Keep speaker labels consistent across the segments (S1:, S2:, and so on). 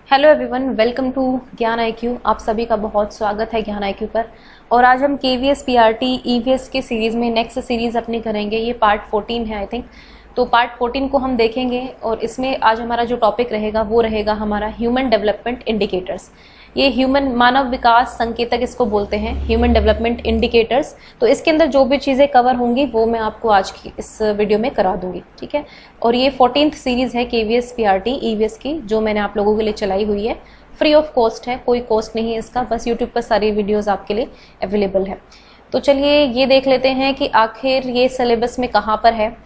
S1: Hello everyone, welcome to ज्ञान IQ। आप सभी का बहुत स्वागत है ज्ञान IQ पर। और आज हम KVS PRT EVS के सीरीज़ में नेक्स्ट सीरीज़ अपनी करेंगे। ये पार्ट 14 है आई थिंक। तो पार्ट 14 को हम देखेंगे और इसमें आज हमारा जो टॉपिक रहेगा वो रहेगा हमारा ह्यूमन डेवलपमेंट इंडिकेटर्स। ये ह्यूमन मानव विकास संकेतक इसको बोलते हैं, ह्यूमन डेवलपमेंट इंडिकेटर्स। तो इसके अंदर जो भी चीज़ें कवर होंगी वो मैं आपको आज की इस वीडियो में करा दूंगी, ठीक है। और ये 14th सीरीज़ है KVS PRT EVS की, जो मैंने आप लोगों के लिए चलाई हुई है। फ्री ऑफ कॉस्ट है, कोई कॉस्ट नहीं है इसका, बस यूट्यूब पर सारी वीडियोज़ आपके लिए अवेलेबल है। तो चलिए ये देख लेते हैं कि आखिर ये सिलेबस में कहाँ पर है।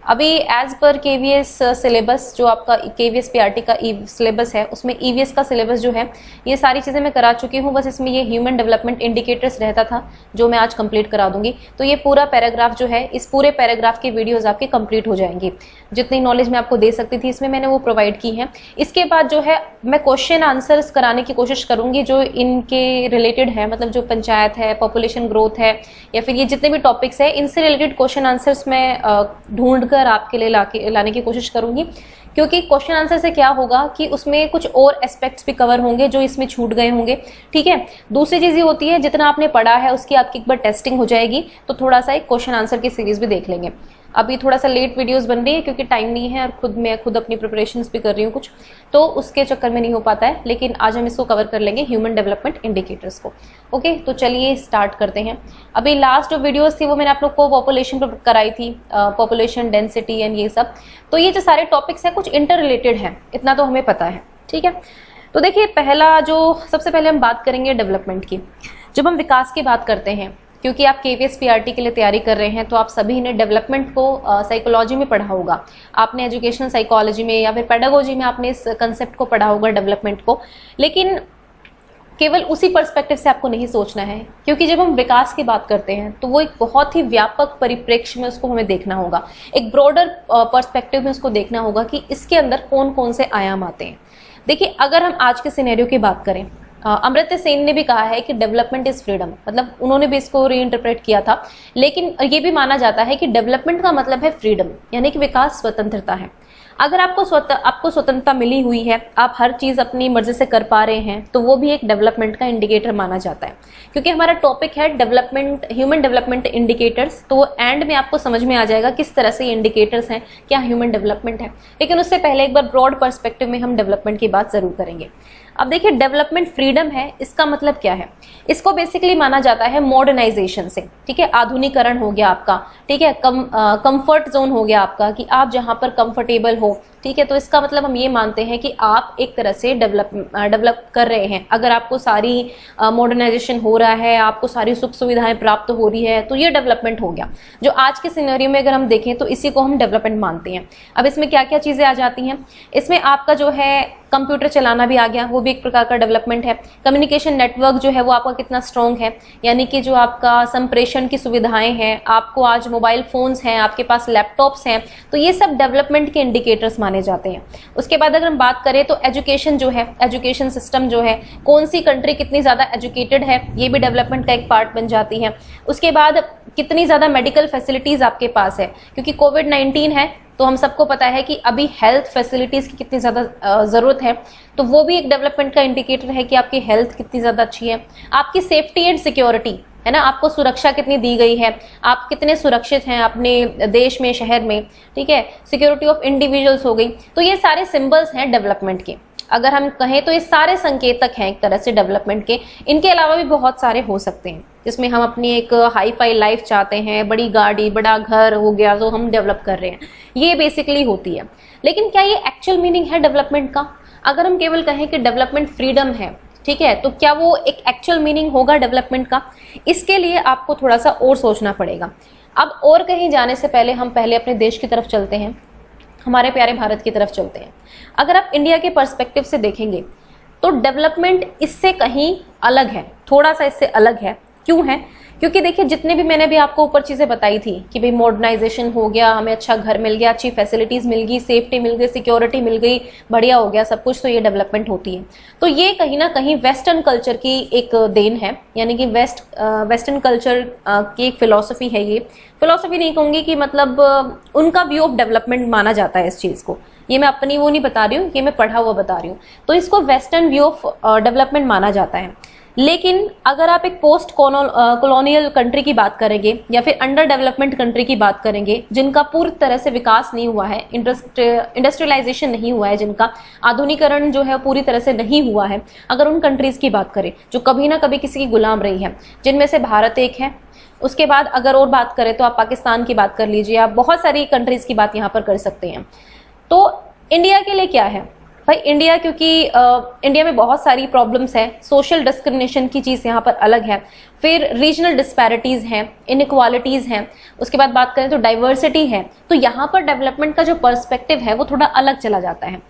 S1: अभी एज पर KVS सिलेबस, जो आपका KVS PRT का सिलेबस है, उसमें EVS का सिलेबस जो है ये सारी चीज़ें मैं करा चुकी हूँ। बस इसमें ये ह्यूमन डेवलपमेंट इंडिकेटर्स रहता था जो मैं आज कंप्लीट करा दूंगी। तो ये पूरा पैराग्राफ जो है, इस पूरे पैराग्राफ की वीडियोस आपके कंप्लीट हो जाएंगी। जितनी नॉलेज मैं आपको दे सकती थी इसमें मैंने वो प्रोवाइड की है। इसके बाद जो है मैं क्वेश्चन आंसर्स कराने की कोशिश करूंगी जो इनके रिलेटेड है, मतलब जो पंचायत है, पॉपुलेशन ग्रोथ है, या फिर ये जितने भी टॉपिक्स है इनसे रिलेटेड क्वेश्चन आंसर्स मैं ढूंढ कर आपके लिए लाने की कोशिश करूंगी। क्योंकि क्वेश्चन आंसर से क्या होगा कि उसमें कुछ और एस्पेक्ट्स भी कवर होंगे जो इसमें छूट गए होंगे, ठीक है। दूसरी चीज ये होती है, जितना आपने पढ़ा है उसकी आपकी एक बार टेस्टिंग हो जाएगी, तो थोड़ा सा एक क्वेश्चन आंसर की सीरीज भी देख लेंगे। अभी थोड़ा सा लेट वीडियोस बन रही है क्योंकि टाइम नहीं है और मैं खुद अपनी प्रिपरेशंस भी कर रही हूँ कुछ, तो उसके चक्कर में नहीं हो पाता है। लेकिन आज हम इसको कवर कर लेंगे, ह्यूमन डेवलपमेंट इंडिकेटर्स को। ओके, तो चलिए स्टार्ट करते हैं। अभी लास्ट जो वीडियोस थी वो मैंने आप लोग को पॉपुलेशन पर कराई थी, पॉपुलेशन डेंसिटी एंड ये सब। तो ये जो सारे टॉपिक्स हैं कुछ इंटर रिलेटेड हैं, इतना तो हमें पता है, ठीक है। तो देखिए, पहला जो सबसे पहले हम बात करेंगे डेवलपमेंट की। जब हम विकास की बात करते हैं, क्योंकि आप KVS PRT के लिए तैयारी कर रहे हैं, तो आप सभी ने डेवलपमेंट को साइकोलॉजी में पढ़ा होगा, आपने एजुकेशनल साइकोलॉजी में या फिर पेडागोजी में आपने इस कंसेप्ट को पढ़ा होगा डेवलपमेंट को। लेकिन केवल उसी पर्सपेक्टिव से आपको नहीं सोचना है, क्योंकि जब हम विकास की बात करते हैं तो वो एक बहुत ही व्यापक परिप्रेक्ष्य में उसको हमें देखना होगा, एक ब्रॉडर पर्सपेक्टिव में उसको देखना होगा कि इसके अंदर कौन कौन से आयाम आते हैं। देखिए, अगर हम आज के सिनेरियो की बात करें, अमर्त्य सेन ने भी कहा है कि डेवलपमेंट इज फ्रीडम, मतलब उन्होंने भी इसको रीइंटरप्रेट किया था। लेकिन ये भी माना जाता है कि डेवलपमेंट का मतलब है फ्रीडम, यानी कि विकास स्वतंत्रता है। अगर आपको स्वतंत्रता मिली हुई है, आप हर चीज़ अपनी मर्जी से कर पा रहे हैं, तो वो भी एक डेवलपमेंट का इंडिकेटर माना जाता है। क्योंकि हमारा टॉपिक है डेवलपमेंट, ह्यूमन डेवलपमेंट इंडिकेटर्स, तो एंड में आपको समझ में आ जाएगा किस तरह से ये इंडिकेटर्स हैं, क्या ह्यूमन डेवलपमेंट है। लेकिन उससे पहले एक बार ब्रॉड पर्सपेक्टिव में हम डेवलपमेंट की बात जरूर करेंगे। अब देखिए, डेवलपमेंट फ्रीडम है, इसका मतलब क्या है? इसको बेसिकली माना जाता है मॉडर्नाइजेशन से, ठीक है। आधुनिकरण हो गया आपका, ठीक है। कंफर्ट जोन हो गया आपका, कि आप जहां पर कंफर्टेबल हो, ठीक है। तो इसका मतलब हम ये मानते हैं कि आप एक तरह से डेवलप कर रहे हैं। अगर आपको सारी मॉडर्नाइजेशन हो रहा है, आपको सारी सुख सुविधाएं प्राप्त हो रही है, तो ये डेवलपमेंट हो गया। जो आज के सिनेरियो में अगर हम देखें तो इसी को हम डेवलपमेंट मानते हैं। अब इसमें क्या क्या चीजें आ जाती हैं? इसमें आपका जो है कंप्यूटर चलाना भी आ गया, वो भी एक प्रकार का डेवलपमेंट है। कम्युनिकेशन नेटवर्क जो है वो आपका कितना स्ट्रॉन्ग है, यानी कि जो आपका संप्रेषण की सुविधाएं हैं, आपको आज मोबाइल फोन्स हैं, आपके पास लैपटॉप्स हैं, तो ये सब डेवलपमेंट के इंडिकेटर्स माने जाते हैं। उसके बाद अगर हम बात करें तो एजुकेशन जो है, एजुकेशन सिस्टम जो है, कौन सी कंट्री कितनी ज्यादा एजुकेटेड है, ये भी डेवलपमेंट का एक पार्ट बन जाती है। उसके बाद कितनी ज्यादा मेडिकल फैसिलिटीज आपके पास है, क्योंकि कोविड-19 है तो हम सबको पता है कि अभी हेल्थ फैसिलिटीज की कितनी ज्यादा जरूरत है, तो वो भी एक डेवलपमेंट का इंडिकेटर है कि आपकी हेल्थ कितनी ज्यादा अच्छी है। आपकी सेफ्टी एंड सिक्योरिटी है ना, आपको सुरक्षा कितनी दी गई है, आप कितने सुरक्षित हैं अपने देश में, शहर में, ठीक है। सिक्योरिटी ऑफ इंडिविजुअल्स हो गई। तो ये सारे सिंबल्स हैं डेवलपमेंट के। अगर हम कहें तो ये सारे संकेतक हैं एक तरह से डेवलपमेंट के। इनके अलावा भी बहुत सारे हो सकते हैं, जिसमें हम अपनी एक हाई फाई लाइफ चाहते हैं, बड़ी गाड़ी, बड़ा घर हो गया जो हम डेवलप कर रहे हैं, ये बेसिकली होती है। लेकिन क्या ये एक्चुअल मीनिंग है डेवलपमेंट का? अगर हम केवल कहें कि डेवलपमेंट फ्रीडम है, ठीक है, तो क्या वो एक एक्चुअल मीनिंग होगा डेवलपमेंट का? इसके लिए आपको थोड़ा सा और सोचना पड़ेगा। अब और कहीं जाने से पहले हम पहले अपने देश की तरफ चलते हैं, हमारे प्यारे भारत की तरफ चलते हैं। अगर आप इंडिया के पर्सपेक्टिव से देखेंगे तो डेवलपमेंट इससे कहीं अलग है, थोड़ा सा इससे अलग है। क्यों है? क्योंकि देखिए, जितने भी मैंने भी आपको ऊपर चीजें बताई थी कि भाई मॉडर्नाइजेशन हो गया, हमें अच्छा घर मिल गया, अच्छी फैसिलिटीज मिल गई, सेफ्टी मिल गई, सिक्योरिटी मिल गई, बढ़िया हो गया सब कुछ, तो ये डेवलपमेंट होती है। तो ये कहीं ना कहीं वेस्टर्न कल्चर की एक देन है, यानी कि वेस्टर्न कल्चर की एक फिलॉसफी है। ये फिलॉसफी नहीं कहूंगी कि मतलब उनका व्यू ऑफ डेवलपमेंट माना जाता है इस चीज को। ये मैं अपनी वो नहीं बता रही हूँ, ये मैं पढ़ा हुआ बता रही हूँ। तो इसको वेस्टर्न व्यू ऑफ डेवलपमेंट माना जाता है। लेकिन अगर आप एक पोस्ट कॉलोनियल कंट्री की बात करेंगे या फिर अंडर डेवलपमेंट कंट्री की बात करेंगे, जिनका पूरी तरह से विकास नहीं हुआ है, इंडस्ट्रियलाइजेशन नहीं हुआ है, जिनका आधुनिकरण जो है पूरी तरह से नहीं हुआ है, अगर उन कंट्रीज की बात करें जो कभी ना कभी किसी की गुलाम रही है, जिनमें से भारत एक है। उसके बाद अगर और बात करें तो आप पाकिस्तान की बात कर लीजिए, आप बहुत सारी कंट्रीज की बात यहाँ पर कर सकते हैं। तो इंडिया के लिए क्या है भाई, इंडिया क्योंकि इंडिया में बहुत सारी प्रॉब्लम्स है, सोशल डिस्क्रिमिनेशन की चीज़ यहाँ पर अलग है, फिर रीजनल डिस्पैरिटीज़ हैं, इनइक्वालिटीज़ हैं, उसके बाद बात करें तो डाइवर्सिटी है। तो यहाँ पर डेवलपमेंट का जो पर्सपेक्टिव है वो थोड़ा अलग चला जाता है।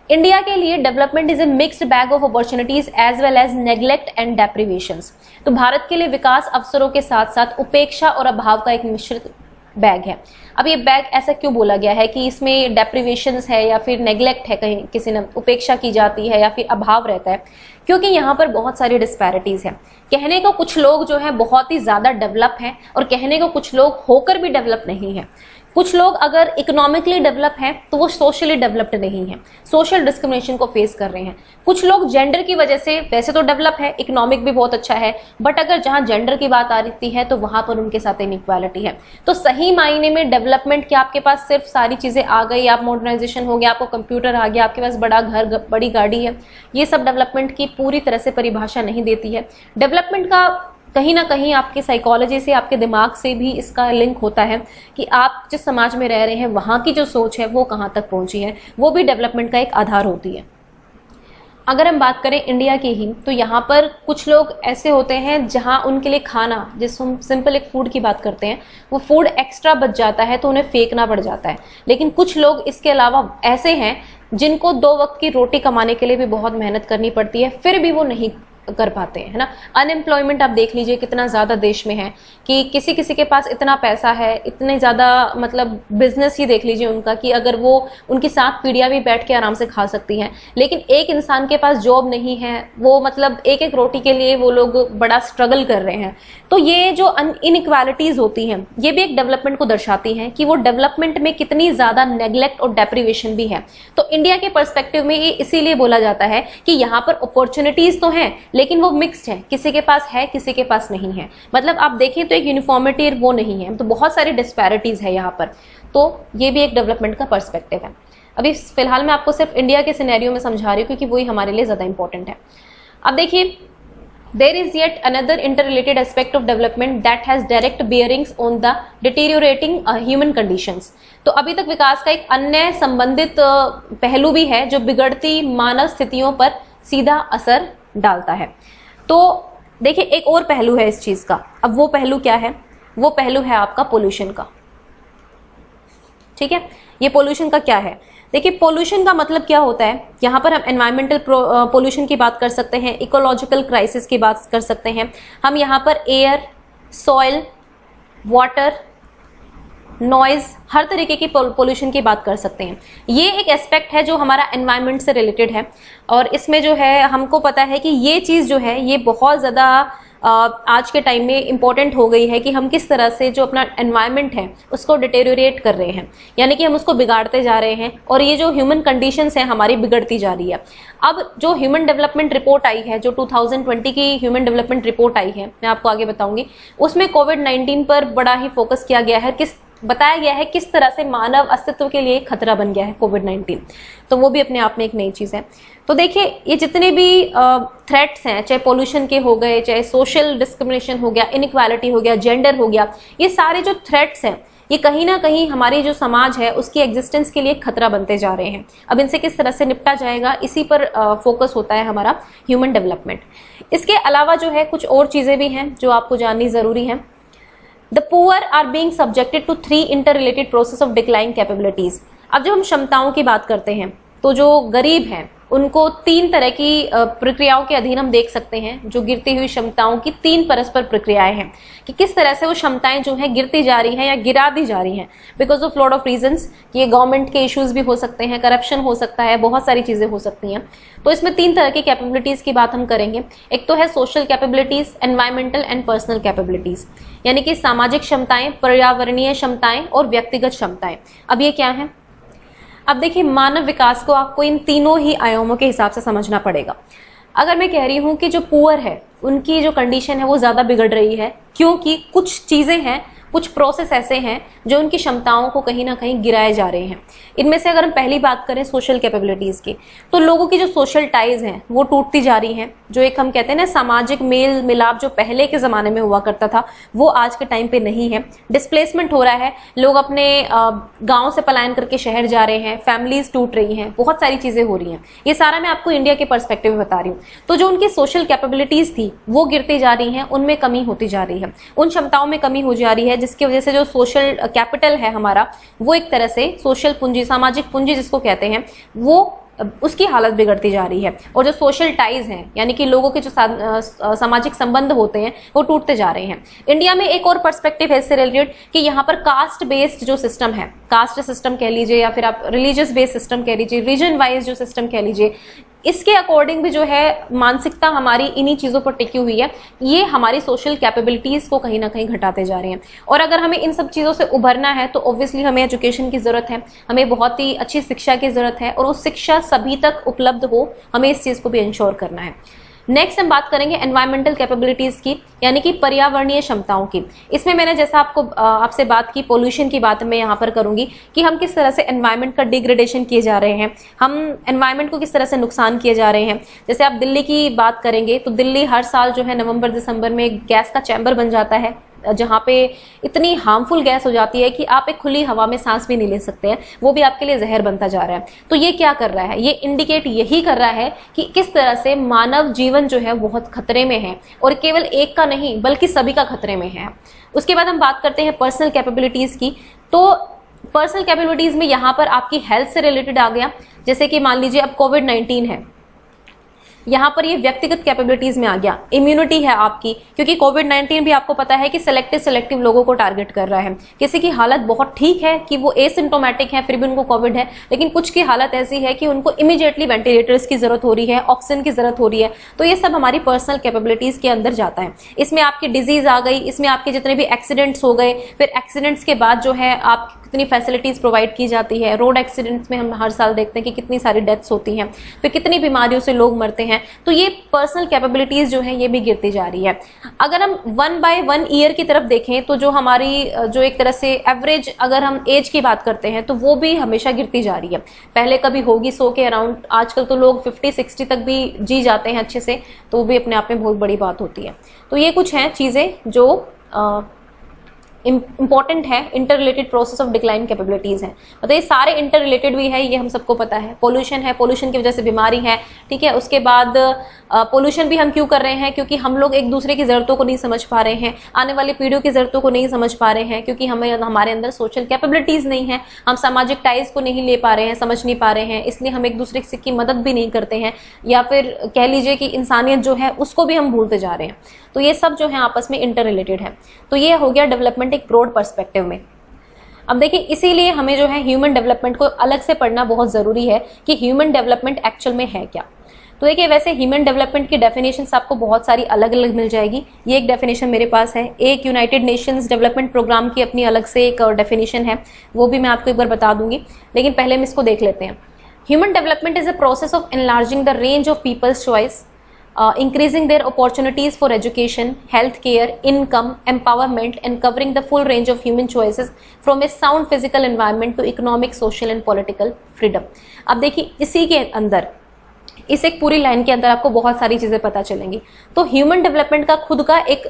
S1: इंडिया के लिए development is a mixed bag of opportunities as well as neglect and deprivations. तो भारत के लिए विकास अवसरों के साथ साथ उपेक्षा और अभाव का एक मिश्रित बैग है। अब ये बैग ऐसा क्यों बोला गया है कि इसमें डेप्रिवेशंस है या फिर नेग्लेक्ट है, कहीं किसी ने उपेक्षा की जाती है या फिर अभाव रहता है? क्योंकि यहाँ पर बहुत सारी डिस्पैरिटीज है। कहने को कुछ लोग जो है बहुत ही ज्यादा डेवलप हैं और कहने को कुछ लोग होकर भी डेवलप नहीं है। कुछ लोग अगर इकोनॉमिकली डेवलप हैं तो वो सोशली डेवलप्ड नहीं है, सोशल डिस्क्रिमिनेशन को फेस कर रहे हैं। कुछ लोग जेंडर की वजह से वैसे तो डेवलप है, इकोनॉमिक भी बहुत अच्छा है, बट अगर जहां जेंडर की बात आ रही है तो वहां पर उनके साथ इनइक्वालिटी है। तो सही मायने में डेवलपमेंट क्या आपके पास सिर्फ सारी चीजें आ गई, आप मॉडर्नाइजेशन हो गया, आपको कंप्यूटर आ गया, आपके पास बड़ा घर, बड़ी गाड़ी है, ये सब डेवलपमेंट की पूरी तरह से परिभाषा नहीं देती है। डेवलपमेंट का कहीं ना कहीं आपकी साइकोलॉजी से, आपके दिमाग से भी इसका लिंक होता है कि आप जिस समाज में रह रहे हैं वहाँ की जो सोच है वो कहाँ तक पहुँची है, वो भी डेवलपमेंट का एक आधार होती है। अगर हम बात करें इंडिया की ही, तो यहाँ पर कुछ लोग ऐसे होते हैं जहाँ उनके लिए खाना, जिस हम सिंपल एक फूड की बात करते हैं, वो फूड एक्स्ट्रा बच जाता है तो उन्हें फेंकना पड़ जाता है। लेकिन कुछ लोग इसके अलावा ऐसे हैं जिनको 2 वक्त की रोटी कमाने के लिए भी बहुत मेहनत करनी पड़ती है, फिर भी वो नहीं कर पाते हैं, है ना। अनएम्प्लॉयमेंट आप देख लीजिए कितना ज्यादा देश में है कि किसी किसी के पास इतना पैसा है, इतने ज्यादा मतलब बिजनेस ही देख लीजिए उनका कि अगर वो उनकी 7 पीढ़ियां भी बैठ के आराम से खा सकती हैं, लेकिन एक इंसान के पास जॉब नहीं है, वो मतलब एक एक रोटी के लिए वो लोग बड़ा स्ट्रगल कर रहे हैं। तो ये जो इनइक्वालिटीज होती हैं ये भी एक डेवलपमेंट को दर्शाती हैं कि वो डेवलपमेंट में कितनी ज्यादा नेग्लेक्ट और डेप्रिवेशन भी है। तो इंडिया के पर्सपेक्टिव में ये इसीलिए बोला जाता है कि यहाँ पर अपॉर्चुनिटीज तो हैं लेकिन वो मिक्स्ड है, किसी के पास है किसी के पास नहीं है। मतलब आप देखें तो एक यूनिफॉर्मिटी वो नहीं है, तो बहुत सारी डिस्पैरिटीज है यहाँ पर। तो ये भी एक डेवलपमेंट का पर्सपेक्टिव है। अभी फिलहाल मैं आपको सिर्फ इंडिया के सिनेरियो में समझा रही हूँ क्योंकि वही हमारे लिए ज्यादा इंपॉर्टेंट है। अब देखिए, there is yet another interrelated aspect of development that has direct bearings on the deteriorating human conditions। तो अभी तक विकास का एक अन्य संबंधित पहलू भी है जो बिगड़ती मानव स्थितियों पर सीधा असर डालता है। तो देखिए, एक और पहलू है इस चीज का। अब वो पहलू क्या है? वो पहलू है आपका पोल्यूशन का। ठीक है, ये पोल्यूशन का क्या है? देखिए, पोल्यूशन का मतलब क्या होता है? यहाँ पर हम एनवायरमेंटल पोल्यूशन की बात कर सकते हैं, इकोलॉजिकल क्राइसिस की बात कर सकते हैं, हम यहाँ पर एयर, सॉइल, वाटर, नॉइज, हर तरीके की पोल्यूशन की बात कर सकते हैं। ये एक एस्पेक्ट है जो हमारा एनवायरनमेंट से रिलेटेड है और इसमें जो है हमको पता है कि ये चीज़ जो है ये बहुत ज़्यादा आज के टाइम में इम्पॉर्टेंट हो गई है कि हम किस तरह से जो अपना एनवायरनमेंट है उसको डिटेरियोरेट कर रहे हैं, यानी कि हम उसको बिगाड़ते जा रहे हैं और ये जो ह्यूमन कंडीशंस हैं हमारी बिगड़ती जा रही है। अब जो ह्यूमन डेवलपमेंट रिपोर्ट आई है, जो 2020 की ह्यूमन डेवलपमेंट रिपोर्ट आई है, मैं आपको आगे बताऊंगी, उसमें कोविड-19 पर बड़ा ही फोकस किया गया है, बताया गया है किस तरह से मानव अस्तित्व के लिए खतरा बन गया है कोविड-19। तो वो भी अपने आप में एक नई चीज़ है। तो देखिए, ये जितने भी थ्रेट्स हैं, चाहे पोल्यूशन के हो गए, चाहे सोशल डिस्क्रिमिनेशन हो गया, इनइक्वालिटी हो गया, जेंडर हो गया, ये सारे जो थ्रेट्स हैं ये कहीं ना कहीं हमारी जो समाज है उसकी एग्जिस्टेंस के लिए खतरा बनते जा रहे हैं। अब इनसे किस तरह से निपटा जाएगा, इसी पर फोकस होता है हमारा ह्यूमन डेवलपमेंट। इसके अलावा जो है कुछ और चीज़ें भी हैं जो आपको जाननी ज़रूरी है। The poor are being subjected to 3 interrelated process of decline capabilities। अब जब हम क्षमताओं की बात करते हैं तो जो गरीब हैं उनको 3 तरह की प्रक्रियाओं के अधीन हम देख सकते हैं। जो गिरती हुई क्षमताओं की 3 परस्पर प्रक्रियाएं हैं कि किस तरह से वो क्षमताएं जो हैं गिरती जा रही हैं या गिरा दी जा रही हैं because of lot of reasons. ये गवर्नमेंट के इश्यूज भी हो सकते हैं, करप्शन हो सकता है, बहुत सारी चीजें हो सकती हैं। तो इसमें 3 तरह की कैपेबिलिटीज की बात हम करेंगे। एक तो है social capabilities, environmental and personal capabilities, यानी कि सामाजिक क्षमताएं, पर्यावरणीय क्षमताएं और व्यक्तिगत क्षमताएं। अब ये क्या है? अब देखिए, मानव विकास को आपको इन तीनों ही आयामों के हिसाब से समझना पड़ेगा। अगर मैं कह रही हूं कि जो पुअर है उनकी जो कंडीशन है वो ज्यादा बिगड़ रही है, क्योंकि कुछ चीजें हैं, कुछ प्रोसेस ऐसे हैं जो उनकी क्षमताओं को कहीं ना कहीं गिराए जा रहे हैं। इनमें से अगर हम पहली बात करें सोशल कैपेबिलिटीज की, तो लोगों की जो सोशल टाइज हैं वो टूटती जा रही हैं। जो एक हम कहते हैं ना सामाजिक मेल मिलाप जो पहले के जमाने में हुआ करता था, वो आज के टाइम पे नहीं है। डिस्प्लेसमेंट हो रहा है, लोग अपने गांव से पलायन करके शहर जा रहे हैं, फैमिलीज टूट रही हैं, बहुत सारी चीजें हो रही हैं। ये सारा मैं आपको इंडिया के पर्सपेक्टिव में बता रही हूँ। तो जो उनकी सोशल कैपेबिलिटीज थी वो गिरती जा रही हैं, उनमें कमी होती जा रही है, उन क्षमताओं में कमी हो जा रही है, जिसकी वजह से जो सोशल कैपिटल है हमारा, वो एक तरह से सोशल पूंजी, सामाजिक पूंजी जिसको कहते हैं, वो उसकी हालत बिगड़ती जा रही है। और जो सोशल टाइज हैं, यानी कि लोगों के जो सामाजिक संबंध होते हैं, वो टूटते जा रहे हैं। इंडिया में एक और पर्सपेक्टिव है इससे रिलेटेड कि यहाँ पर कास्ट बेस्ड जो सिस्टम है, कास्ट सिस्टम कह लीजिए या फिर आप रिलीजियस बेस्ड सिस्टम कह लीजिए, रीजन वाइज जो सिस्टम कह लीजिए, इसके अकॉर्डिंग भी जो है मानसिकता हमारी इन्हीं चीजों पर टिकी हुई है। ये हमारी सोशल कैपेबिलिटीज को कहीं ना कहीं घटाते जा रहे हैं। और अगर हमें इन सब चीजों से उभरना है तो ऑब्वियसली हमें एजुकेशन की जरूरत है, हमें बहुत ही अच्छी शिक्षा की जरूरत है, और वो शिक्षा सभी तक उपलब्ध हो, हमें इस चीज को भी इंश्योर करना है। नेक्स्ट हम बात करेंगे एनवायरमेंटल कैपेबिलिटीज की, यानी कि पर्यावरणीय क्षमताओं की। इसमें मैंने जैसा आपसे बात की, पोल्यूशन की बात मैं यहाँ पर करूंगी कि हम किस तरह से एनवायरमेंट का डिग्रेडेशन किए जा रहे हैं, हम एनवायरमेंट को किस तरह से नुकसान किए जा रहे हैं। जैसे आप दिल्ली की बात करेंगे तो दिल्ली हर साल जो है नवंबर दिसंबर में गैस का चैम्बर बन जाता है, जहाँ पे इतनी हार्मफुल गैस हो जाती है कि आप एक खुली हवा में सांस भी नहीं ले सकते हैं, वो भी आपके लिए जहर बनता जा रहा है। तो ये क्या कर रहा है, ये इंडिकेट यही कर रहा है कि किस तरह से मानव जीवन जो है बहुत खतरे में है, और केवल एक का नहीं बल्कि सभी का खतरे में है। उसके बाद हम बात करते हैं पर्सनल कैपेबिलिटीज की। तो पर्सनल कैपेबिलिटीज में यहाँ पर आपकी हेल्थ से रिलेटेड आ गया, जैसे कि मान लीजिए अब कोविड-19 है, यहाँ पर ये व्यक्तिगत कैपेबिलिटीज में आ गया। इम्यूनिटी है आपकी, क्योंकि कोविड-19 भी आपको पता है कि सिलेक्टिव लोगों को टारगेट कर रहा है। किसी की हालत बहुत ठीक है कि वो एसिम्टोमेटिक है फिर भी उनको कोविड है, लेकिन कुछ की हालत ऐसी है कि उनको इमीडिएटली वेंटिलेटर्स की जरूरत हो रही है, ऑक्सीजन की जरूरत हो रही है। तो ये सब हमारी पर्सनल कैपेबिलिटीज के अंदर जाता है। इसमें आपकी डिजीज आ गई, इसमें आपके जितने भी एक्सीडेंट्स हो गए, फिर एक्सीडेंट्स के बाद जो है आप कितनी फैसिलिटीज प्रोवाइड की जाती है। रोड एक्सीडेंट्स में हम हर साल देखते हैं कि कितनी सारी डेथ्स होती हैं, फिर कितनी बीमारियों से लोग मरते हैं। तो ये पर्सनल कैपेबिलिटीज जो है ये भी गिरती जा रही है। अगर हम 1 by 1 ईयर की तरफ देखें तो जो हमारी जो एक तरह से एवरेज अगर हम एज की बात करते हैं तो वो भी हमेशा गिरती जा रही है। पहले कभी होगी 100 के अराउंड, आजकल तो लोग 50-60 तक भी जी जाते हैं अच्छे से, तो वो भी अपने आप में बहुत बड़ी बात होती है। तो ये कुछ हैं चीजें जो इंपॉर्टेंट है, inter related process of decline capabilities है। मतलब ये सारे इंटर रिलेटेड भी है, ये हम सबको पता है। पोल्यूशन है, पोल्यूशन की वजह से बीमारी है, ठीक है। उसके बाद पोल्यूशन भी हम क्यों कर रहे हैं, क्योंकि हम लोग एक दूसरे की जरूरतों को नहीं समझ पा रहे हैं, आने वाली पीढ़ियों की जरूरतों को नहीं समझ पा रहे हैं, क्योंकि हमारे अंदर सोशल कैपेबिलिटीज नहीं है, हम सामाजिक टाइज को नहीं ले पा रहे हैं, समझ नहीं पा रहे हैं, इसलिए हम एक दूसरे की मदद भी नहीं करते हैं, या फिर कह लीजिए कि इंसानियत जो है उसको भी हम भूलते जा रहे हैं। तो ये सब जो है आपस में इंटर रिलेटेड है। तो ये हो गया डेवलपमेंट एक ब्रॉड पर्सपेक्टिव में। अब देखिए, इसीलिए हमें जो है ह्यूमन डेवलपमेंट को अलग से पढ़ना बहुत जरूरी है कि ह्यूमन डेवलपमेंट एक्चुअल में है क्या। तो देखिए, वैसे ह्यूमन डेवलपमेंट की डेफिनेशन आपको बहुत सारी अलग अलग मिल जाएगी। ये एक डेफिनेशन मेरे पास है, एक यूनाइटेड नेशंस डेवलपमेंट प्रोग्राम की अपनी अलग से एक डेफिनेशन है, वो भी मैं आपको एक बार बता दूंगी, लेकिन पहले हम इसको देख लेते हैं। Human development is a process of enlarging the range of people's choice, increasing their opportunities for education, healthcare, income, empowerment, and covering the full range of human choices from a sound physical environment to economic, social, and political freedom. अब देखिए, इसी के अंदर इस एक पूरी line के अंदर आपको बहुत सारी चीजें पता चलेंगी। तो ह्यूमन डेवलपमेंट का खुद का एक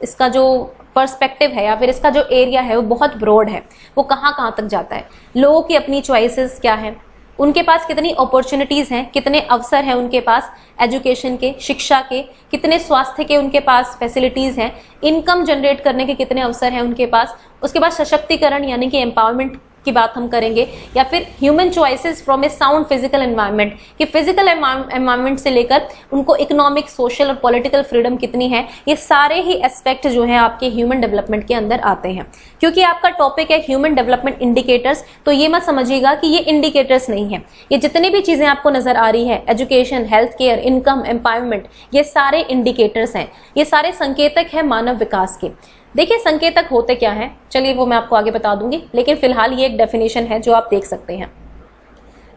S1: इसका जो पर्सपेक्टिव है या फिर इसका जो एरिया है वो बहुत ब्रॉड है। वो कहाँ तक जाता है, लोगों की अपनी चॉइसेस क्या है, उनके पास कितनी अपॉर्चुनिटीज हैं, कितने अवसर हैं उनके पास एजुकेशन के, शिक्षा के, कितने स्वास्थ्य के उनके पास फैसिलिटीज हैं, इनकम जनरेट करने के कितने अवसर हैं उनके पास। उसके बाद सशक्तिकरण यानी कि एम्पावरमेंट की बात हम करेंगे, या फिर human choices from A sound physical environment, कि फिजिकल एनवायरनमेंट से लेकर उनको इकोनॉमिक, सोशल और पॉलिटिकल फ्रीडम कितनी है। ये सारे ही एस्पेक्ट जो है आपके ह्यूमन डेवलपमेंट के अंदर आते हैं। क्योंकि आपका टॉपिक है ह्यूमन डेवलपमेंट इंडिकेटर्स, तो ये मत समझिएगा कि ये इंडिकेटर्स नहीं है। ये जितनी भी चीजें आपको नजर आ रही है, education, health care, income, empowerment, ये सारे इंडिकेटर्स हैं, ये सारे संकेतक है मानव विकास के। देखिए संकेतक होते क्या हैं, चलिए वो मैं आपको आगे बता दूंगी, लेकिन फिलहाल ये एक डेफिनेशन है जो आप देख सकते हैं।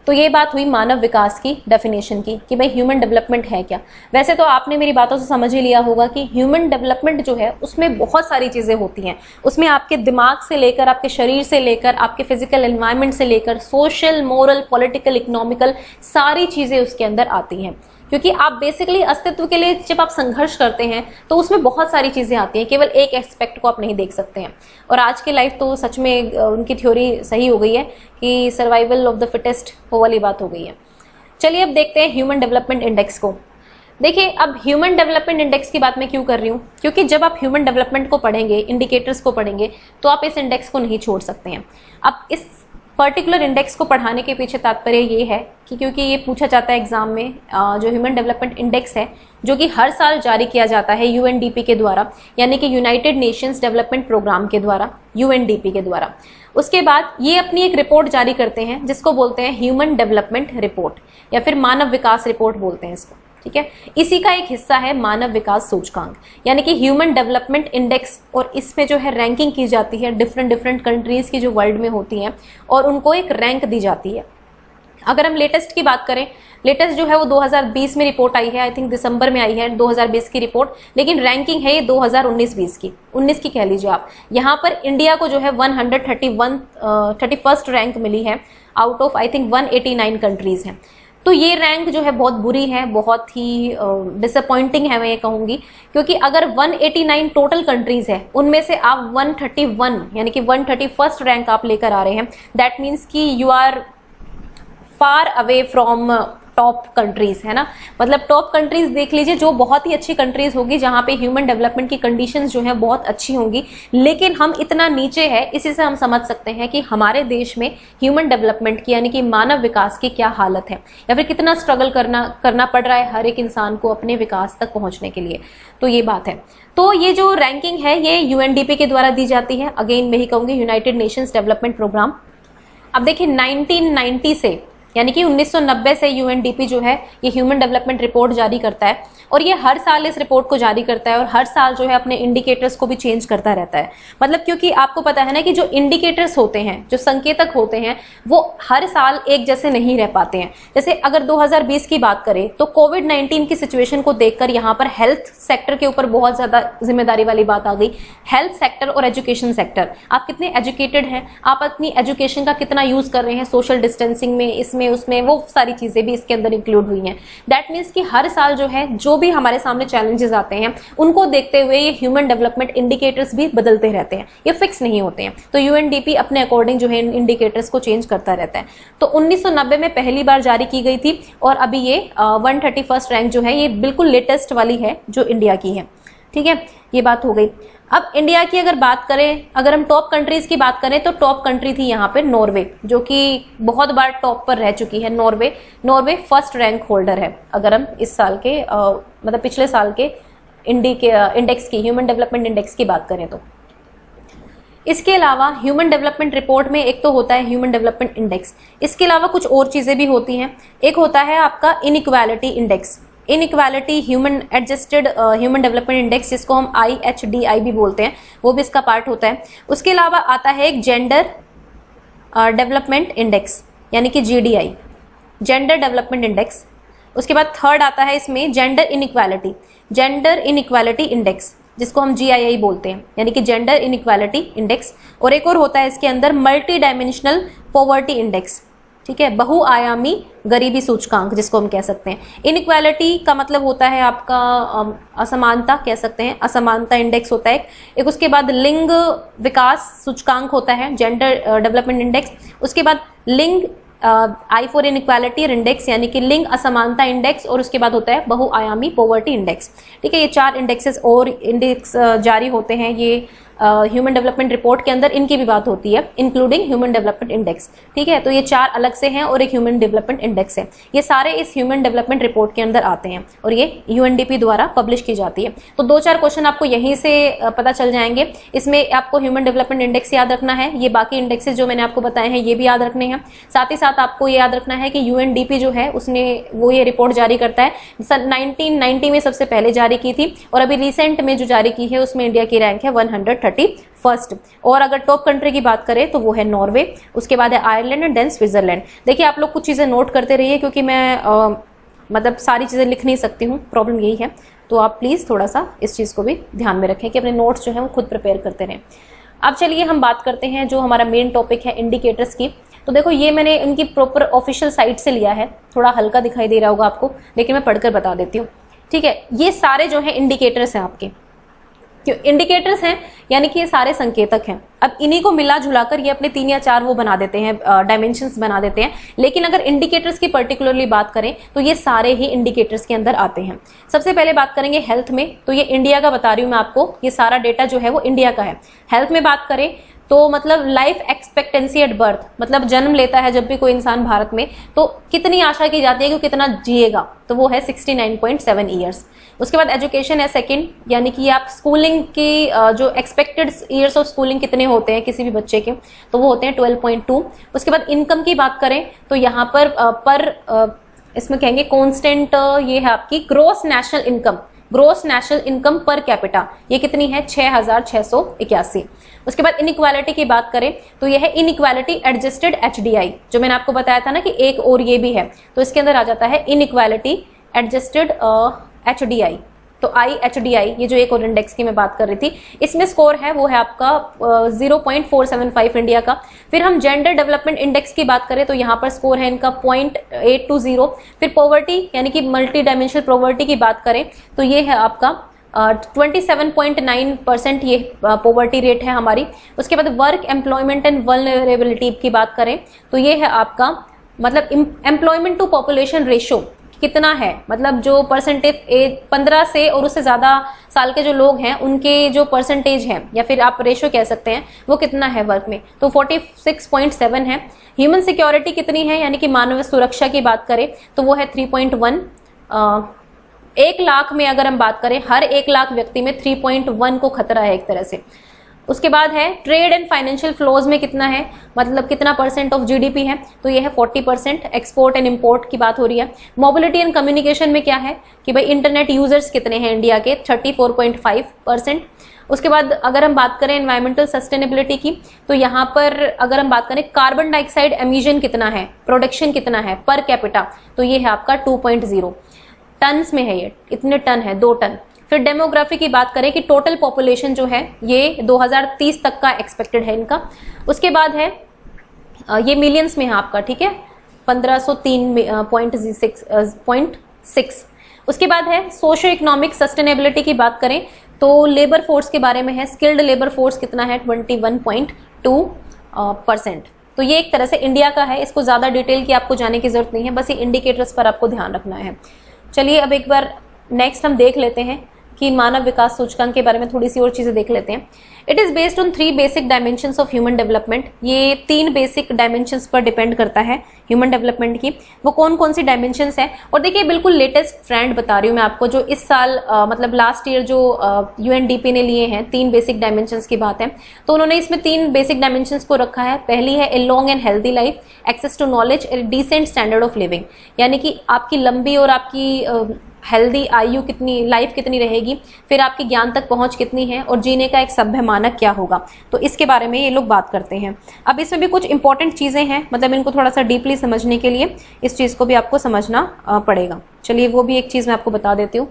S1: तो ये बात हुई मानव विकास की डेफिनेशन की कि भाई ह्यूमन डेवलपमेंट है क्या। वैसे तो आपने मेरी बातों से समझ ही लिया होगा कि ह्यूमन डेवलपमेंट जो है उसमें बहुत सारी चीज़ें होती हैं। उसमें आपके दिमाग से लेकर, आपके शरीर से लेकर, आपके फिजिकल एनवायरनमेंट से लेकर, सोशल, मोरल, पॉलिटिकल, इकोनॉमिकल, सारी चीज़ें उसके अंदर आती हैं। क्योंकि आप बेसिकली अस्तित्व के लिए जब आप संघर्ष करते हैं तो उसमें बहुत सारी चीज़ें आती हैं, केवल एक एस्पेक्ट को आप नहीं देख सकते हैं। और आज की लाइफ तो सच में उनकी थ्योरी सही हो गई है कि सर्वाइवल ऑफ द फिटेस्ट, वो वाली बात हो गई है। चलिए अब देखते हैं ह्यूमन डेवलपमेंट इंडेक्स को। देखिए अब ह्यूमन डेवलपमेंट इंडेक्स की बात मैं क्यों कर रही हूँ, क्योंकि जब आप ह्यूमन डेवलपमेंट को पढ़ेंगे, इंडिकेटर्स को पढ़ेंगे, तो आप इस इंडेक्स को नहीं छोड़ सकते हैं। अब इस पर्टिकुलर इंडेक्स को पढ़ाने के पीछे तात्पर्य ये है कि क्योंकि ये पूछा जाता है एग्जाम में, जो ह्यूमन डेवलपमेंट इंडेक्स है जो कि हर साल जारी किया जाता है यूएनडीपी के द्वारा, यानी कि यूनाइटेड नेशंस डेवलपमेंट प्रोग्राम के द्वारा, यूएनडीपी के द्वारा। उसके बाद ये अपनी एक रिपोर्ट जारी करते हैं जिसको बोलते हैं ह्यूमन डेवलपमेंट रिपोर्ट या फिर मानव विकास रिपोर्ट बोलते हैं इसको, ठीक है। इसी का एक हिस्सा है मानव विकास सूचकांक, यानी कि ह्यूमन डेवलपमेंट इंडेक्स, और इसमें जो है रैंकिंग की जाती है डिफरेंट कंट्रीज की जो वर्ल्ड में होती हैं और उनको एक रैंक दी जाती है। अगर हम लेटेस्ट की बात करें, लेटेस्ट जो है वो 2020 में रिपोर्ट आई है, आई थिंक दिसंबर में आई है 2020 की रिपोर्ट, लेकिन रैंकिंग है ये 2019-20 की, 19 की कह लीजिए आप। यहाँ पर इंडिया को जो है 131st रैंक मिली है out of I think 189 countries हैं। तो ये रैंक जो है बहुत बुरी है, बहुत ही डिसअपॉइंटिंग है मैं ये कहूँगी, क्योंकि अगर 189 टोटल कंट्रीज है उनमें से आप 131 यानी कि 131st रैंक आप लेकर आ रहे हैं, दैट मीन्स कि you are far away from top countries, है ना। मतलब टॉप कंट्रीज देख लीजिए जो बहुत ही अच्छी कंट्रीज होगी, जहां पे ह्यूमन डेवलपमेंट की कंडीशंस जो है बहुत अच्छी होंगी, लेकिन हम इतना नीचे है। इसी से हम समझ सकते हैं कि हमारे देश में ह्यूमन डेवलपमेंट की यानी कि मानव विकास की क्या हालत है, या फिर कितना स्ट्रगल करना पड़ रहा है हर एक इंसान को अपने विकास तक पहुंचने के लिए। तो ये बात है। तो ये जो रैंकिंग है ये यूएनडीपी के द्वारा दी जाती है, अगेन मैं ही कहूंगी यूनाइटेड नेशंस डेवलपमेंट प्रोग्राम। अब देखिए 1990 से यानी कि 1990 से यूएनडीपी जो है ये ह्यूमन डेवलपमेंट रिपोर्ट जारी करता है, और ये हर साल इस रिपोर्ट को जारी करता है और हर साल जो है अपने इंडिकेटर्स को भी चेंज करता रहता है। मतलब क्योंकि आपको पता है ना कि जो इंडिकेटर्स होते हैं, जो संकेतक होते हैं, वो हर साल एक जैसे नहीं रह पाते हैं। जैसे अगर 2020 की बात करें तो कोविड-19 की सिचुएशन को देखकर यहाँ पर हेल्थ सेक्टर के ऊपर बहुत ज्यादा जिम्मेदारी वाली बात आ गई। हेल्थ सेक्टर और एजुकेशन सेक्टर, आप कितने एजुकेटेड हैं, आप अपनी एजुकेशन का कितना यूज कर रहे हैं सोशल डिस्टेंसिंग में, इसमें उसमें, वो सारी चीजें भी इसके अंदर इंक्लूड हुई हैं। दैट मीन्स कि हर साल जो है जो भी हमारे सामने चैलेंजेस आते हैं उनको देखते हुए ये ह्यूमन डेवलपमेंट इंडिकेटर्स भी बदलते रहते हैं, ये फिक्स नहीं होते हैं। तो यूएनडीपी अपने अकॉर्डिंग जो है इन इंडिकेटर्स को चेंज करता रहता है। तो 1990 में पहली बार जारी की गई थी, और अभी ये 131st रैंक जो है ये बिल्कुल लेटेस्ट वाली है जो इंडिया की है, ठीक है। ये बात हो गई। अब इंडिया की अगर बात करें, अगर हम टॉप कंट्रीज की बात करें तो टॉप कंट्री थी यहाँ पे नॉर्वे, जो कि बहुत बार टॉप पर रह चुकी है। नॉर्वे फर्स्ट रैंक होल्डर है अगर हम इस साल के मतलब पिछले साल के इंडेक्स की, ह्यूमन डेवलपमेंट इंडेक्स की बात करें तो। इसके अलावा ह्यूमन डेवलपमेंट रिपोर्ट में एक तो होता है ह्यूमन डेवलपमेंट इंडेक्स, इसके अलावा कुछ और चीजें भी होती हैं। एक होता है आपका inequality index, inequality human adjusted human development index, जिसको हम IHDI भी बोलते हैं, वो भी इसका पार्ट होता है। उसके अलावा आता है एक जेंडर डेवलपमेंट इंडेक्स यानी कि GDI, जेंडर डेवलपमेंट इंडेक्स। उसके बाद थर्ड आता है इसमें जेंडर इनइक्वालिटी इंडेक्स, जिसको हम GII बोलते हैं, यानी कि जेंडर इनइक्वालिटी इंडेक्स। और एक और होता है इसके अंदर मल्टी डायमेंशनल पॉवर्टी इंडेक्स, ठीक है, बहुआयामी गरीबी सूचकांक जिसको हम कह सकते हैं। इनइक्वालिटी का मतलब होता है आपका असमानता, कह सकते हैं असमानता इंडेक्स होता है एक। उसके बाद लिंग विकास सूचकांक होता है, जेंडर डेवलपमेंट इंडेक्स। उसके बाद लिंग I फॉर इनइक्वालिटी इंडेक्स यानी कि लिंग असमानता इंडेक्स, और उसके बाद होता है बहुआयामी पॉवर्टी इंडेक्स, ठीक है। ये 4 इंडेक्सेस और इंडेक्स जारी होते हैं ये ह्यूमन डेवलपमेंट रिपोर्ट के अंदर, इनकी भी बात होती है इंक्लूडिंग ह्यूमन डेवलपमेंट इंडेक्स, ठीक है। तो ये 4 अलग से हैं और एक ह्यूमन डेवलपमेंट इंडेक्स है। ये सारे इस ह्यूमन डेवलपमेंट रिपोर्ट के अंदर आते हैं और ये यूएनडीपी द्वारा पब्लिश की जाती है। तो 2-4 क्वेश्चन आपको यहीं से पता चल जाएंगे। इसमें आपको ह्यूमन डेवलपमेंट इंडेक्स याद रखना है, ये बाकी इंडेक्सेस जो मैंने आपको बताए हैं ये भी याद रखने हैं। साथ ही साथ आपको ये याद रखना है कि यूएनडीपी जो है उसने वो ये रिपोर्ट जारी करता है 1990 में सबसे पहले जारी की थी, और अभी रिसेंट में जो जारी की है उसमें इंडिया की रैंक है 131। 31। और अगर टॉप कंट्री की बात करें तो वो है नॉर्वे, उसके बाद है आयरलैंड एंड देन स्विट्जरलैंड। देखिए आप लोग कुछ चीज़ें नोट करते रहिए, क्योंकि मैं मतलब सारी चीज़ें लिख नहीं सकती हूँ, प्रॉब्लम यही है। तो आप प्लीज़ थोड़ा सा इस चीज़ को भी ध्यान में रखें कि अपने नोट्स जो है वो खुद प्रिपेयर करते रहें। अब चलिए हम बात करते हैं जो हमारा मेन टॉपिक है इंडिकेटर्स की। तो देखो ये मैंने इनकी प्रॉपर ऑफिशियल साइट से लिया है, थोड़ा हल्का दिखाई दे रहा होगा आपको, लेकिन मैं पढ़कर बता देती हूँ, ठीक है। ये सारे जो है इंडिकेटर्स हैं आपके, क्यों इंडिकेटर्स हैं यानी कि ये सारे संकेतक हैं। अब इन्हीं को मिला जुलाकर ये अपने 3 या 4 वो बना देते हैं, डायमेंशंस बना देते हैं। लेकिन अगर इंडिकेटर्स की पर्टिकुलरली बात करें तो ये सारे ही इंडिकेटर्स के अंदर आते हैं। सबसे पहले बात करेंगे हेल्थ में, तो ये इंडिया का बता रही हूँ मैं आपको, ये सारा डेटा जो है वो इंडिया का है। हेल्थ में बात करें तो मतलब लाइफ एक्सपेक्टेंसी एट बर्थ, मतलब जन्म लेता है जब भी कोई इंसान भारत में, तो कितनी आशा की जाती है कि कितना जिएगा, तो वो है 69.7 ईयर्स। उसके बाद एजुकेशन है सेकंड, यानी कि आप स्कूलिंग की जो एक्सपेक्टेड ईयर्स ऑफ स्कूलिंग कितने होते हैं किसी भी बच्चे के, तो वो होते हैं 12.2। उसके बाद इनकम की बात करें तो यहाँ पर इसमें कहेंगे कांस्टेंट, ये है आपकी gross national income, gross national income per capita, ये कितनी है 6681। उसके बाद इनइक्वालिटी की बात करें तो यह है इनइक्वालिटी एडजस्टेड HDI, जो मैंने आपको बताया था ना कि एक और ये भी है, तो इसके अंदर आ जाता है इनइक्वालिटी एडजस्टेड HDI। तो IHDI, ये जो एक और इंडेक्स की मैं बात कर रही थी, इसमें स्कोर है वो है आपका 0.475 इंडिया का। फिर हम जेंडर डेवलपमेंट इंडेक्स की बात करें तो यहाँ पर स्कोर है इनका 0.820। फिर पॉवर्टी यानी कि मल्टी डायमेंशनल पॉवर्टी की बात करें तो ये है आपका 27.9% ये पॉवर्टी रेट है हमारी। उसके बाद वर्क एम्प्लॉयमेंट एंड वल्नरेबिलिटी की बात करें तो ये है आपका मतलब एम्प्लॉयमेंट टू पॉपुलेशन रेशो कितना है, मतलब जो परसेंटेज एज 15 से और उससे ज़्यादा साल के जो लोग हैं उनके जो परसेंटेज है या फिर आप रेशो कह सकते हैं वो कितना है वर्क में, तो 46.7 है। ह्यूमन सिक्योरिटी कितनी है, यानी कि मानव सुरक्षा की बात करें तो वो है 3.1। 1 लाख में अगर हम बात करें, हर 1 लाख व्यक्ति में 3.1 को खतरा है एक तरह से। उसके बाद है ट्रेड एंड फाइनेंशियल फ्लोज में कितना है, मतलब कितना परसेंट ऑफ GDP है, तो ये है 40%। एक्सपोर्ट एंड इंपोर्ट की बात हो रही है। मोबिलिटी एंड कम्युनिकेशन में क्या है कि भाई इंटरनेट यूजर्स कितने हैं इंडिया के, 34.5%। उसके बाद अगर हम बात करें एनवायरमेंटल सस्टेनेबिलिटी की तो यहाँ पर अगर हम बात करें कार्बन डाइऑक्साइड एमिशन कितना है, प्रोडक्शन कितना है पर कैपिटा, तो ये है आपका 2.0 टन्स में है, ये इतने टन है 2 टन। फिर डेमोग्राफी की बात करें कि टोटल पॉपुलेशन जो है ये 2030 तक का एक्सपेक्टेड है इनका। उसके बाद है ये मिलियंस में है आपका, ठीक है, 1503.6। उसके बाद है सोशो इकोनॉमिक सस्टेनेबिलिटी की बात करें तो लेबर फोर्स के बारे में है, स्किल्ड लेबर फोर्स कितना है 21.2%। तो ये एक तरह से इंडिया का है, इसको ज़्यादा डिटेल की आपको जाने की जरूरत नहीं है, बस ये इंडिकेटर्स पर आपको ध्यान रखना है। चलिए अब एक बार नेक्स्ट हम देख लेते हैं कि मानव विकास सूचकांक के बारे में थोड़ी सी और चीज़ें देख लेते हैं। It is based on 3 basic dimensions of human development. ये 3 बेसिक डायमेंशंस पर डिपेंड करता है ह्यूमन डेवलपमेंट की। वो कौन कौन सी डायमेंशंस है, और देखिए बिल्कुल लेटेस्ट ट्रेंड बता रही हूँ मैं आपको, जो इस साल मतलब लास्ट ईयर जो UNDP ने लिए हैं 3 बेसिक डायमेंशंस की बात है, तो उन्होंने इसमें 3 बेसिक डायमेंशंस को रखा है। पहली है a long and healthy life, access to knowledge, decent standard of living, यानी कि आपकी लंबी और आपकी हेल्दी आयु कितनी, लाइफ कितनी रहेगी, फिर आपकी ज्ञान तक पहुंच कितनी है, और जीने का एक सभ्य मानक क्या होगा, तो इसके बारे में ये लोग बात करते हैं। अब इसमें भी कुछ इंपॉर्टेंट चीज़ें हैं, मतलब इनको थोड़ा सा डीपली समझने के लिए इस चीज़ को भी आपको समझना पड़ेगा। चलिए वो भी एक चीज़ मैं आपको बता देती हूँ।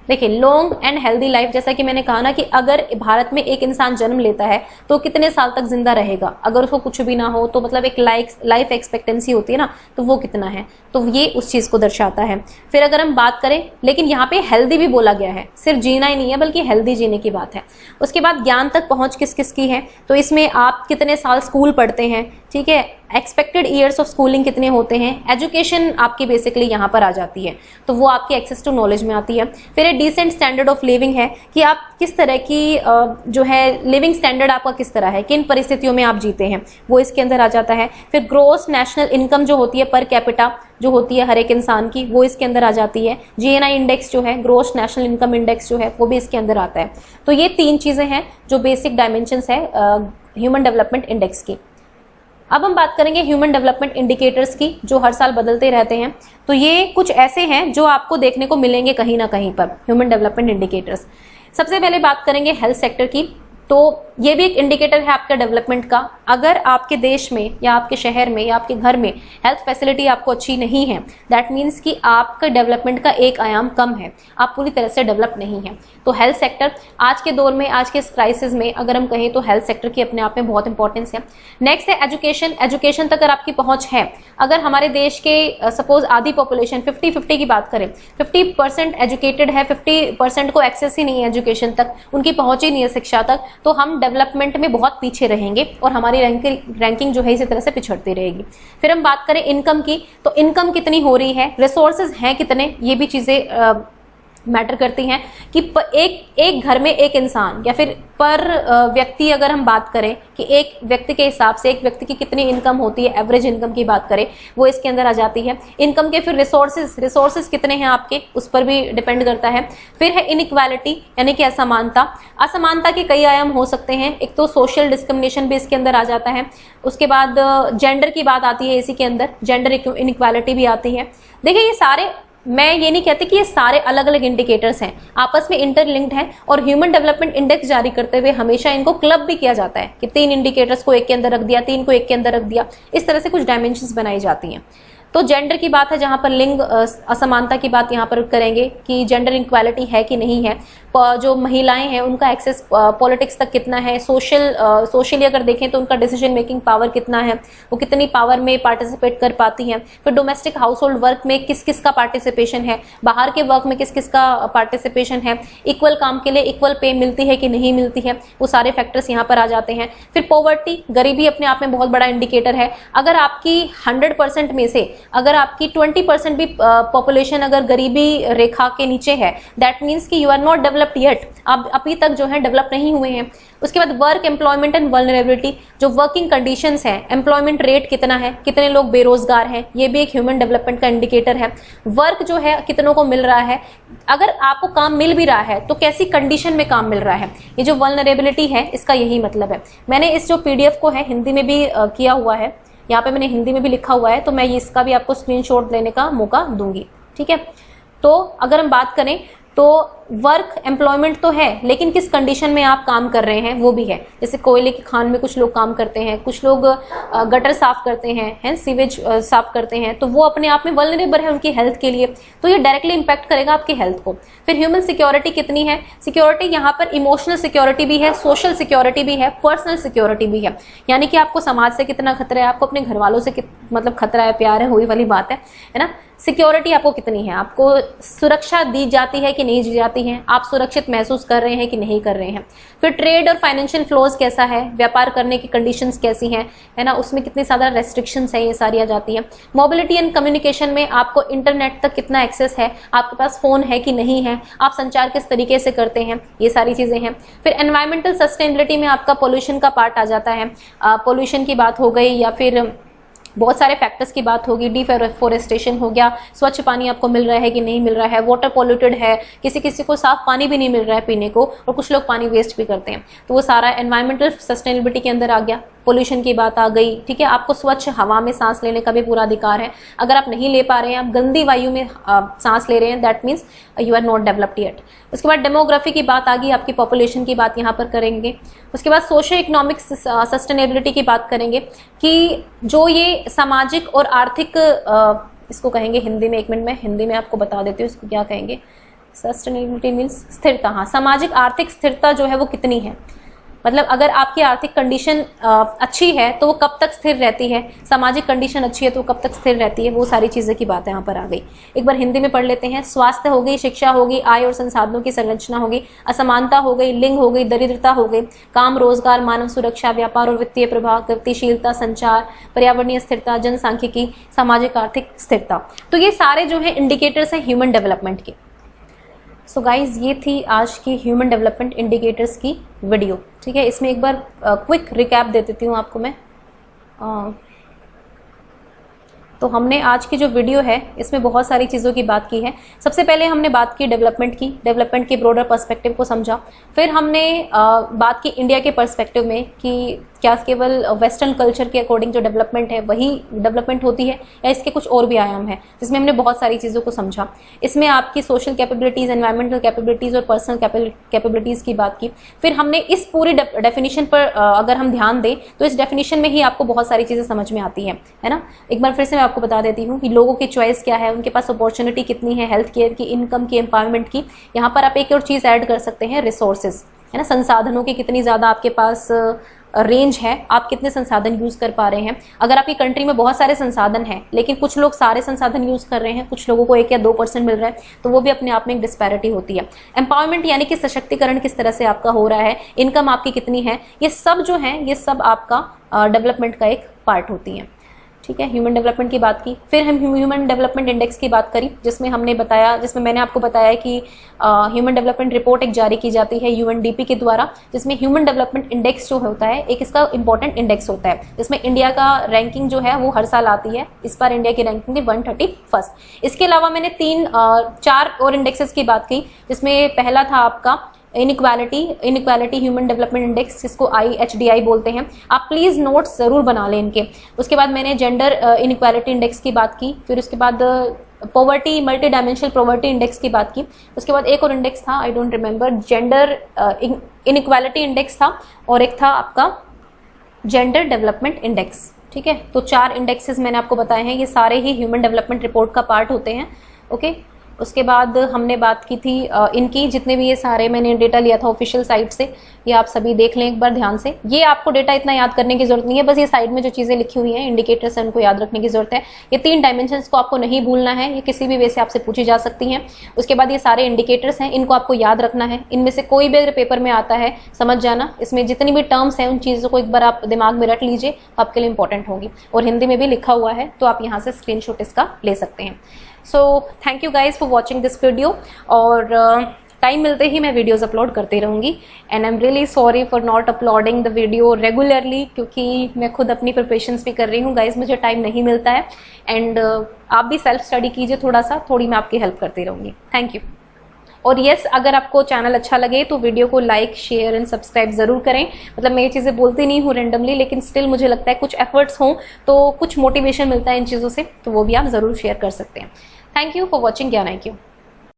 S1: देखिए लॉन्ग एंड हेल्दी लाइफ, जैसा कि मैंने कहा ना कि अगर भारत में एक इंसान जन्म लेता है तो कितने साल तक जिंदा रहेगा, अगर उसको कुछ भी ना हो तो मतलब एक लाइफ एक्सपेक्टेंसी होती है ना, तो वो कितना है, तो ये उस चीज़ को दर्शाता है। फिर अगर हम बात करें, लेकिन यहाँ पे हेल्दी भी बोला गया है, सिर्फ जीना ही नहीं है बल्कि हेल्दी जीने की बात है। उसके बाद ज्ञान तक पहुँच किस किस की है, तो इसमें आप कितने साल स्कूल पढ़ते हैं, ठीक है, एक्सपेक्टेड ईयर्स ऑफ स्कूलिंग कितने होते हैं, एजुकेशन आपकी बेसिकली यहाँ पर आ जाती है, तो वो आपकी एक्सेस टू नॉलेज में आती है। फिर एक डिसेंट स्टैंडर्ड ऑफ लिविंग है कि आप किस तरह की जो है लिविंग स्टैंडर्ड आपका किस तरह है, किन परिस्थितियों में आप जीते हैं, वो इसके अंदर आ जाता है। फिर ग्रोस नेशनल इनकम जो होती है पर कैपिटा जो होती है हर एक इंसान की, वो इसके अंदर आ जाती है। GNI इंडेक्स जो है, ग्रोस नेशनल इनकम इंडेक्स जो है, वो भी इसके अंदर आता है। तो ये 3 चीज़ें हैं जो बेसिक डायमेंशंस है ह्यूमन डेवलपमेंट इंडेक्स की। अब हम बात करेंगे ह्यूमन डेवलपमेंट इंडिकेटर्स की, जो हर साल बदलते रहते हैं। तो ये कुछ ऐसे हैं जो आपको देखने को मिलेंगे कहीं ना कहीं पर ह्यूमन डेवलपमेंट इंडिकेटर्स। सबसे पहले बात करेंगे हेल्थ सेक्टर की। तो ये भी एक इंडिकेटर है आपका डेवलपमेंट का। अगर आपके देश में या आपके शहर में या आपके घर में हेल्थ फैसिलिटी आपको अच्छी नहीं है, दैट मीन्स कि आपका डेवलपमेंट का एक आयाम कम है, आप पूरी तरह से डेवलप नहीं है। तो हेल्थ सेक्टर आज के दौर में, आज के इस क्राइसिस में अगर हम कहें तो हेल्थ सेक्टर की अपने आप में बहुत इंपॉर्टेंस है। नेक्स्ट है एजुकेशन। एजुकेशन तक अगर आपकी पहुंच है, अगर हमारे देश के सपोज आधी पॉपुलेशन 50-50 की बात करें, 50% एजुकेटेड है, 50% को एक्सेस ही नहीं है एजुकेशन तक, उनकी पहुंच ही नहीं है शिक्षा तक, तो हम डेवलपमेंट में बहुत पीछे रहेंगे और हमारी रैंकिंग जो है इसी तरह से पिछड़ती रहेगी। फिर हम बात करें इनकम की, तो इनकम कितनी हो रही है, रिसोर्सेज हैं कितने, ये भी चीजें मैटर करती हैं कि एक घर में एक इंसान या फिर पर व्यक्ति अगर हम बात करें कि एक व्यक्ति के हिसाब से एक व्यक्ति की कितनी इनकम होती है, एवरेज इनकम की बात करें, वो इसके अंदर आ जाती है। इनकम के फिर रिसोर्सेज कितने हैं आपके, उस पर भी डिपेंड करता है। फिर है इनइक्वालिटी यानी कि असमानता। असमानता के कई आयाम हो सकते हैं, एक तो सोशल डिस्क्रिमिनेशन भी इसके अंदर आ जाता है, उसके बाद जेंडर की बात आती है, इसी के अंदर जेंडर इनइक्वालिटी भी आती है। देखिए ये सारे, मैं ये नहीं कहती कि ये सारे अलग अलग इंडिकेटर्स हैं, आपस में इंटरलिंक्ड हैं और ह्यूमन डेवलपमेंट इंडेक्स जारी करते हुए हमेशा इनको क्लब भी किया जाता है कि 3 इंडिकेटर्स को एक के अंदर रख दिया, 3 को एक के अंदर रख दिया, इस तरह से कुछ डायमेंशंस बनाई जाती हैं। तो जेंडर की बात है, जहां पर लिंग असमानता की बात यहां पर करेंगे कि जेंडर इक्वालिटी है कि नहीं है, जो महिलाएं हैं उनका एक्सेस पॉलिटिक्स तक कितना है, सोशली अगर देखें तो उनका डिसीजन मेकिंग पावर कितना है, वो कितनी पावर में पार्टिसिपेट कर पाती हैं। फिर डोमेस्टिक हाउस होल्ड वर्क में किस किस का पार्टिसिपेशन है, बाहर के वर्क में किस किस का पार्टिसिपेशन है, इक्वल काम के लिए इक्वल पे मिलती है कि नहीं मिलती है, वो सारे फैक्टर्स यहाँ पर आ जाते हैं। फिर पॉवर्टी, गरीबी अपने आप में बहुत बड़ा इंडिकेटर है। अगर आपकी 100% में से अगर आपकी 20% भी पॉपुलेशन अगर गरीबी रेखा के नीचे है, दैट मीन्स कि you are not developed yet, आप अभी तक जो है डेवलप नहीं हुए हैं। उसके बाद वर्क, एम्प्लॉयमेंट एंड वल्नरेबिलिटी, जो वर्किंग कंडीशंस हैं, एम्प्लॉयमेंट रेट कितना है, कितने लोग बेरोजगार हैं, ये भी एक ह्यूमन डेवलपमेंट का इंडिकेटर है। वर्क जो है कितनों को मिल रहा है, अगर आपको काम मिल भी रहा है तो कैसी कंडीशन में काम मिल रहा है, ये जो वल्नरेबिलिटी है इसका यही मतलब है। मैंने इस जो PDF को है हिंदी में भी किया हुआ है, यहाँ पे मैंने हिंदी में भी लिखा हुआ है, तो मैं इसका भी आपको स्क्रीनशॉट लेने का मौका दूंगी, ठीक है। तो अगर हम बात करें तो वर्क एम्प्लॉयमेंट तो है, लेकिन किस कंडीशन में आप काम कर रहे हैं वो भी है। जैसे कोयले की खान में कुछ लोग काम करते हैं, कुछ लोग गटर साफ करते हैं, सीवेज साफ करते हैं, तो वो अपने आप में वल्नरेबल है उनकी हेल्थ के लिए, तो ये डायरेक्टली इंपैक्ट करेगा आपकी हेल्थ को। फिर ह्यूमन सिक्योरिटी कितनी है, सिक्योरिटी यहाँ पर इमोशनल सिक्योरिटी भी है, सोशल सिक्योरिटी भी है, पर्सनल सिक्योरिटी भी है, यानी कि आपको समाज से कितना खतरा है, आपको अपने घर वालों से मतलब खतरा है, प्यार है, वही वाली बात है ना। सिक्योरिटी आपको कितनी है, आपको सुरक्षा दी जाती है कि नहीं दी जाती है, आप सुरक्षित महसूस कर रहे हैं कि नहीं कर रहे हैं। फिर ट्रेड और फाइनेंशियल फ्लोज कैसा है, व्यापार करने की कंडीशंस कैसी हैं, है ना, उसमें कितनी ज़्यादा रेस्ट्रिक्शंस है, ये सारी आ जाती है। मोबिलिटी एंड कम्युनिकेशन में आपको इंटरनेट तक कितना एक्सेस है, आपके पास फोन है कि नहीं है, आप संचार किस तरीके से करते हैं, ये सारी चीज़ें हैं। फिर एनवायरमेंटल सस्टेनेबिलिटी में आपका पोल्यूशन का पार्ट आ जाता है, पोल्यूशन की बात हो गई या फिर बहुत सारे फैक्टर्स की बात होगी, डिफॉरेस्टेशन हो गया, स्वच्छ पानी आपको मिल रहा है कि नहीं मिल रहा है, वाटर पॉल्यूटेड है, किसी किसी को साफ पानी भी नहीं मिल रहा है पीने को, और कुछ लोग पानी वेस्ट भी करते हैं, तो वो सारा एनवायरमेंटल सस्टेनेबिलिटी के अंदर आ गया। पोल्यूशन की बात आ गई, ठीक है, आपको स्वच्छ हवा में सांस लेने का भी पूरा अधिकार है। अगर आप नहीं ले पा रहे हैं, आप गंदी वायु में सांस ले रहे हैं, that means you are not developed yet. उसके बाद डेमोग्राफी की बात आ गई, आपकी पॉपुलेशन की बात यहाँ पर करेंगे। उसके बाद सोशो इकोनॉमिक सस्टेनेबिलिटी की बात करेंगे कि जो ये सामाजिक और आर्थिक, इसको कहेंगे हिंदी में, एक मिनट में हिंदी में आपको बता देती हूँ इसको क्या कहेंगे। सस्टेनेबिलिटी मीन्स स्थिरता, हाँ, सामाजिक आर्थिक स्थिरता जो है वो कितनी है, मतलब अगर आपकी आर्थिक कंडीशन अच्छी है तो वो कब तक स्थिर रहती है, सामाजिक कंडीशन अच्छी है तो वो कब तक स्थिर रहती है, वो सारी चीज़ें की बात यहाँ पर आ गई। एक बार हिंदी में पढ़ लेते हैं। स्वास्थ्य हो गई, शिक्षा हो गई, आय और संसाधनों की संरचना हो गई, असमानता हो गई, लिंग हो गई, दरिद्रता हो गई, काम रोजगार, मानव सुरक्षा, व्यापार और वित्तीय प्रभाव, गतिशीलता, संचार, पर्यावरणीय स्थिरता, जनसांख्यिकी, सामाजिक आर्थिक स्थिरता। तो ये सारे जो है इंडिकेटर्स हैं ह्यूमन डेवलपमेंट के। सो गाइज, ये थी आज की ह्यूमन डेवलपमेंट इंडिकेटर्स की वीडियो, ठीक है। इसमें एक बार क्विक रिकैप दे देती हूँ आपको मैं। तो हमने आज की जो वीडियो है इसमें बहुत सारी चीज़ों की बात की है। सबसे पहले हमने बात की डेवलपमेंट के ब्रॉडर पर्सपेक्टिव को समझा। फिर हमने बात की इंडिया के पर्सपेक्टिव में कि क्या केवल वेस्टर्न कल्चर के अकॉर्डिंग जो डेवलपमेंट है वही डेवलपमेंट होती है या इसके कुछ और भी आयाम है, जिसमें हमने बहुत सारी चीज़ों को समझा। इसमें आपकी सोशल कैपेबिलिटीज़, एनवायरमेंटल कैपेबिलिटीज़ और पर्सनल कैपेबिलिटीज़ की बात की। फिर हमने इस पूरी डेफिनेशन पर अगर हम ध्यान दें तो इस डेफिनेशन में ही आपको बहुत सारी चीज़ें समझ में आती है ना। एक बार फिर से मैं आपको बता देती हूँ कि लोगों की चॉइस क्या है, उनके पास अपॉर्चुनिटी कितनी है, हेल्थ केयर की, इनकम की, एम्पावरमेंट की। यहाँ पर आप एक और चीज़ ऐड कर सकते हैं, रिसोर्सेज, है ना। संसाधनों की कितनी ज़्यादा आपके पास रेंज है, आप कितने संसाधन यूज़ कर पा रहे हैं। अगर आपकी कंट्री में बहुत सारे संसाधन हैं लेकिन कुछ लोग सारे संसाधन यूज़ कर रहे हैं, कुछ लोगों को 1 या 2% मिल रहा है, तो वो भी अपने आप में एक डिस्पैरिटी होती है। एम्पावरमेंट यानी कि सशक्तिकरण किस तरह से आपका हो रहा है, इनकम आपकी कितनी है, ये सब जो है ये सब आपका डेवलपमेंट का एक पार्ट होती है। ठीक है, ह्यूमन डेवलपमेंट की बात की। फिर हम ह्यूमन डेवलपमेंट इंडेक्स की बात करी, जिसमें मैंने आपको बताया कि ह्यूमन डेवलपमेंट रिपोर्ट एक जारी की जाती है यूएनडीपी के द्वारा, जिसमें ह्यूमन डेवलपमेंट इंडेक्स जो होता है एक इसका इंपॉर्टेंट इंडेक्स होता है, जिसमें इंडिया का रैंकिंग जो है वो हर साल आती है। इस बार इंडिया की रैंकिंग थी 131। इसके अलावा मैंने 4 और इंडेक्सेस की बात की, जिसमें पहला था आपका इनइक्वालिटी ह्यूमन डेवलपमेंट इंडेक्स, जिसको IHDI बोलते हैं। आप प्लीज़ नोट्स ज़रूर बना लें इनके। उसके बाद मैंने जेंडर इनइक्वालिटी इंडेक्स की बात की। फिर उसके बाद poverty, multi dimensional poverty index की बात की। उसके बाद एक और इंडेक्स था, I don't remember, gender inequality index था, और एक था आपका जेंडर डेवलपमेंट इंडेक्स। ठीक है, तो 4 इंडेक्सेस मैंने आपको बताए हैं, ये सारे ही ह्यूमन डेवलपमेंट रिपोर्ट का पार्ट होते हैं। ओके, उसके बाद हमने बात की थी इनकी, जितने भी ये सारे मैंने डेटा लिया था ऑफिशियल साइट से, ये आप सभी देख लें एक बार ध्यान से। ये आपको डेटा इतना याद करने की जरूरत नहीं है, बस ये साइड में जो चीज़ें लिखी हुई हैं इंडिकेटर्स हैं उनको याद रखने की जरूरत है। ये 3 डायमेंशंस को आपको नहीं भूलना है, ये किसी भी वे से आपसे पूछी जा सकती हैं। उसके बाद ये सारे इंडिकेटर्स हैं, इनको आपको याद रखना है। इनमें से कोई भी अगर पेपर में आता है समझ जाना, इसमें जितनी भी टर्म्स हैं उन चीज़ों को एक बार आप दिमाग में रख लीजिए, आपके लिए इंपॉर्टेंट होगी। और हिंदी में भी लिखा हुआ है, तो आप यहाँ से स्क्रीनशॉट इसका ले सकते हैं। So thank you guys for watching this video, और टाइम मिलते ही मैं वीडियोस अपलोड करती रहूँगी। And I am really sorry for not uploading the video regularly, क्योंकि मैं खुद अपनी प्रिपरेशंस भी कर रही हूँ गाइज, मुझे टाइम नहीं मिलता है। एंड आप भी सेल्फ स्टडी कीजिए थोड़ी मैं आपकी हेल्प करती रहूँगी। Thank you. और यस, अगर आपको चैनल अच्छा लगे तो वीडियो को लाइक, शेयर एंड सब्सक्राइब ज़रूर करें। मतलब मैं ये चीज़ें बोलती नहीं हूँ रेंडमली, लेकिन स्टिल मुझे लगता है कुछ एफर्ट्स हों तो कुछ मोटिवेशन मिलता है इन चीज़ों से, तो वो भी आप ज़रूर शेयर कर सकते हैं। थैंक यू फॉर वॉचिंग ज्ञान IQ।